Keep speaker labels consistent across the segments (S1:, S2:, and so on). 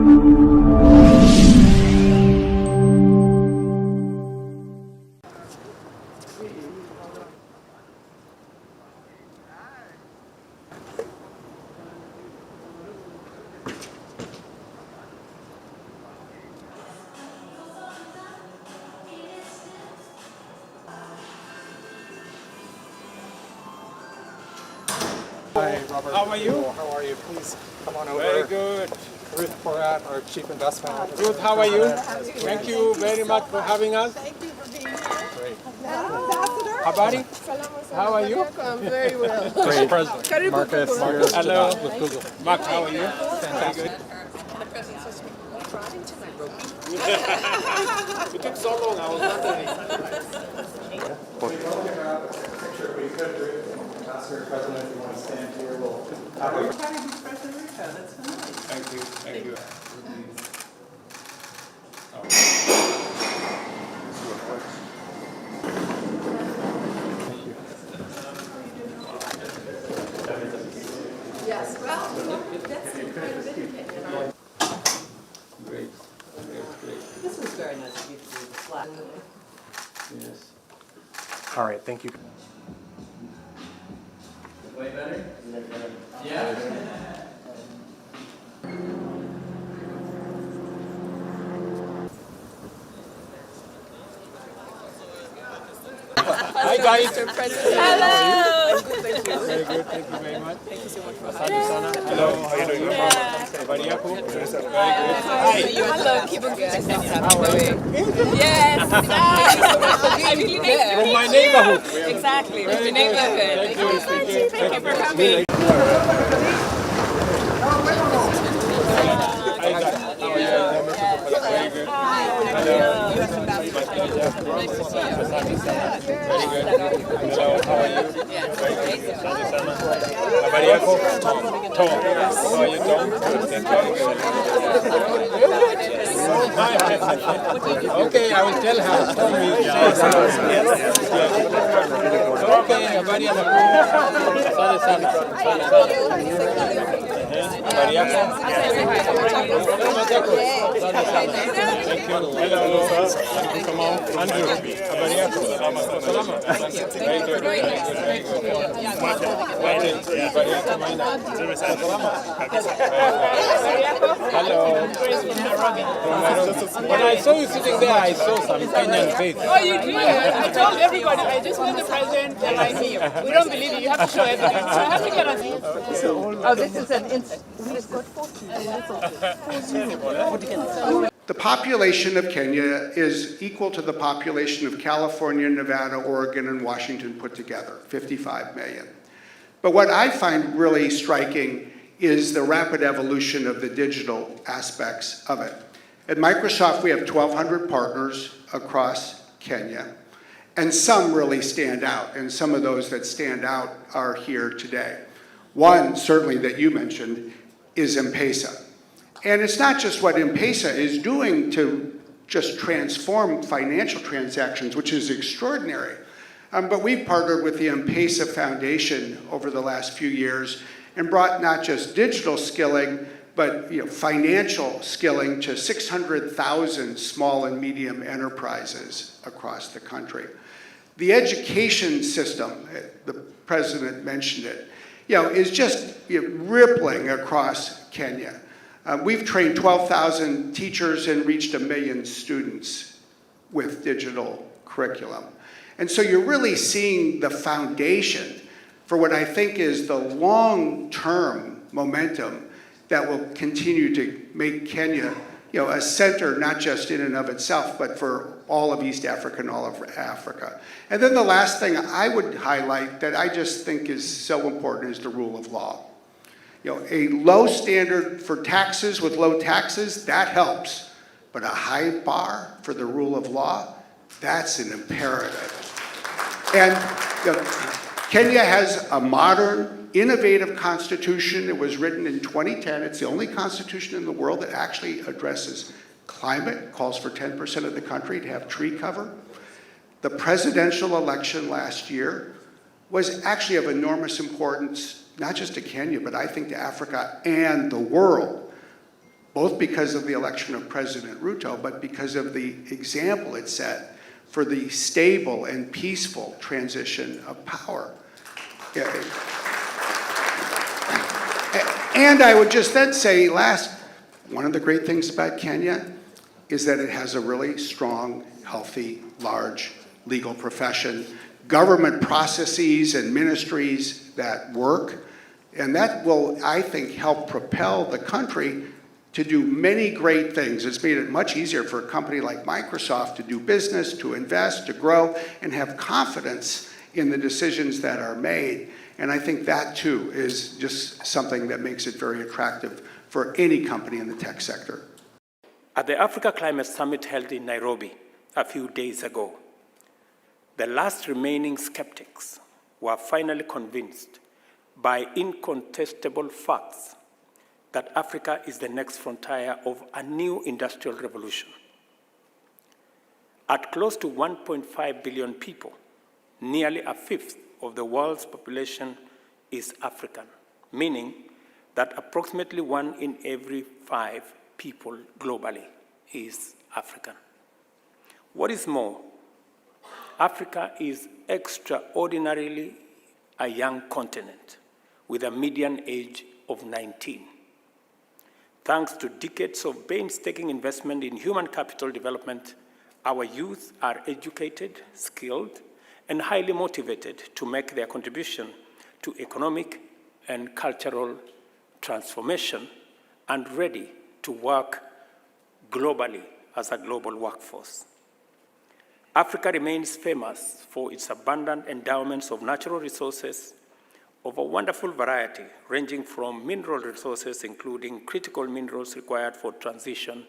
S1: Hi, Robert.
S2: How are you?
S1: How are you? Please come on over.
S2: Very good.
S1: Ruth Porat, our Chief Investment Officer.
S2: Ruth, how are you? Thank you very much for having us.
S3: Thank you for being here.
S1: Great.
S3: Ambassador.
S2: Habari? How are you?
S3: I'm very well.
S1: Great. Marcus.
S2: Hello.
S1: With Google.
S2: Mark, how are you?
S1: Fantastic.
S2: It took so long, I was wondering.
S1: Ambassador, President, if you want to stand here, we'll have you.
S2: Thank you, thank you.
S3: Yes, well, that's
S2: Great, great.
S4: This was very nice of you to do the flag.
S2: Yes.
S1: All right, thank you.
S4: Way better? Yeah.
S2: Hi guys.
S3: Hello.
S2: Very good, thank you very much. Thank you so much for having us. Hello, how are you doing? Everybody up? Very good. Hi.
S3: Hello, keep it good.
S2: How are you?
S3: Yes.
S2: From my neighborhood.
S3: Exactly, from
S2: Very
S3: the
S2: good.
S3: neighborhood.
S2: Thank you, thank you.
S3: Thank you for coming.
S2: Hi guys. How are you? Very good. Hello. My pleasure. Very good. Hello, how are you? Very good. Habari yako? Tom. How are you, Tom? Thank you. Okay, I will tell her. Tom is okay, habari yako? Asante sana. Habari yako? Thank you. Hello. Come on. Andrew. Habari yako? Salama. Very good. Very good. Habari yako, Maina? Salama. Hello. When I saw you sitting there, I saw some Kenyan face.
S5: Oh, you do? I told everybody. I just met the president and I see you. We don't believe you. You have to show evidence. So I have to get us.
S4: Oh, this is an
S6: The population of Kenya is equal to the population of California, Nevada, Oregon, and Washington put together, 55 million. But what I find really striking is the rapid evolution of the digital aspects of it. At Microsoft, we have 1,200 partners across Kenya, and some really stand out, and some of those that stand out are here today. One, certainly that you mentioned, is M-Pesa. And it's not just what M-Pesa is doing to just transform financial transactions, which is extraordinary. But we've partnered with the M-Pesa Foundation over the last few years and brought not just digital skilling, but financial skilling to 600,000 small and medium enterprises across the country. The education system, the president mentioned it, is just rippling across Kenya. We've trained 12,000 teachers and reached 1 million students with digital curriculum. And so you're really seeing the foundation for what I think is the long-term momentum that will continue to make Kenya, a center not just in and of itself, but for all of East Africa and all of Africa. And then the last thing I would highlight that I just think is so important is the rule of law. A low standard for taxes with low taxes, that helps. But a high bar for the rule of law, that's an imperative. And Kenya has a modern, innovative constitution. It was written in 2010. It's the only constitution in the world that actually addresses climate, calls for 10% of the country to have tree cover. The presidential election last year was actually of enormous importance, not just to Kenya, but I think to Africa and the world. both because of the election of President Ruto, but because of the example it set for the stable and peaceful transition of power. Yeah. And I would just then say, one of the great things about Kenya is that it has a really strong, healthy, large legal profession, government processes and ministries that work, and that will, I think, help propel the country to do many great things. It's made it much easier for a company like Microsoft to do business, to invest, to grow, and have confidence in the decisions that are made. And I think that, too, is just something that makes it very attractive for any company in the tech sector.
S7: At the Africa Climate Summit held in Nairobi a few days ago, the last remaining skeptics were finally convinced by incontestable facts that Africa is the next frontier of a new industrial revolution. At close to 1.5 billion people, nearly a fifth of the world's population is African, meaning that approximately 1 in every 5 people globally is African. What is more, Africa is extraordinarily a young continent with a median age of 19. Thanks to decades of painstaking investment in human capital development, our youth are educated, skilled, and highly motivated to make their contribution to economic and cultural transformation and ready to work globally as a global workforce. Africa remains famous for its abundant endowments of natural resources of a wonderful variety, ranging from mineral resources, including critical minerals required for transition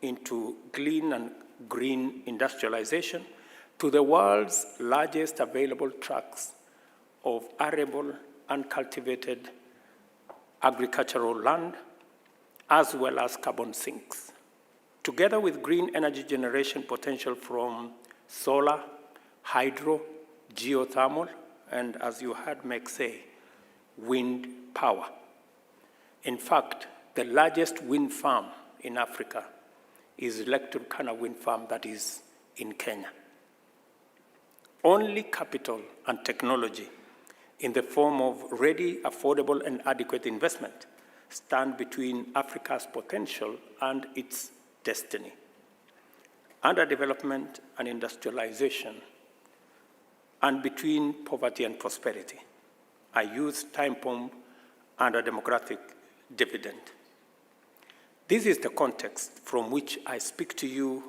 S7: into clean and green industrialization, to the world's largest available tracts of arable, uncultivated agricultural land, as well as carbon sinks. Together with green energy generation potential from solar, hydro, geothermal, and as you heard Meg say, wind power. In fact, the largest wind farm in Africa is Lake Turkana wind farm that is in Kenya. Only capital and technology in the form of ready, affordable, and adequate investment stand between Africa's potential and its destiny. Underdevelopment and industrialization, and between poverty and prosperity, a youth time bomb and a democratic dividend. This is the context from which I speak to you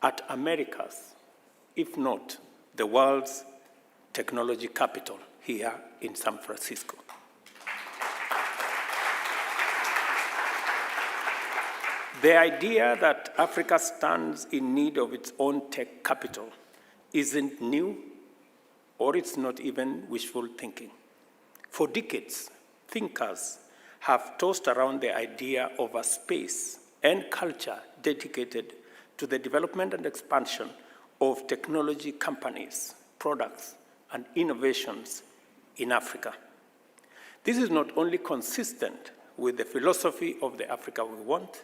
S7: at America's, if not the world's, technology capital here in San Francisco. The idea that Africa stands in need of its own tech capital isn't new, or it's not even wishful thinking. For decades, thinkers have tossed around the idea of a space and culture dedicated to the development and expansion of technology companies, products, and innovations in Africa. This is not only consistent with the philosophy of the Africa we want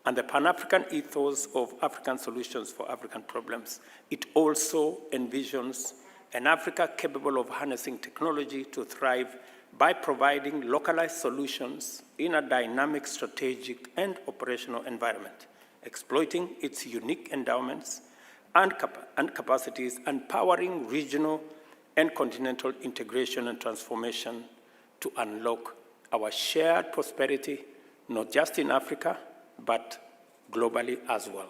S7: and the Pan-African ethos of African solutions for African problems, it also envisions an Africa capable of harnessing technology to thrive by providing localized solutions in a dynamic, strategic, and operational environment, exploiting its unique endowments and capacities, and powering regional and continental integration and transformation to unlock our shared prosperity, not just in Africa, but globally as well.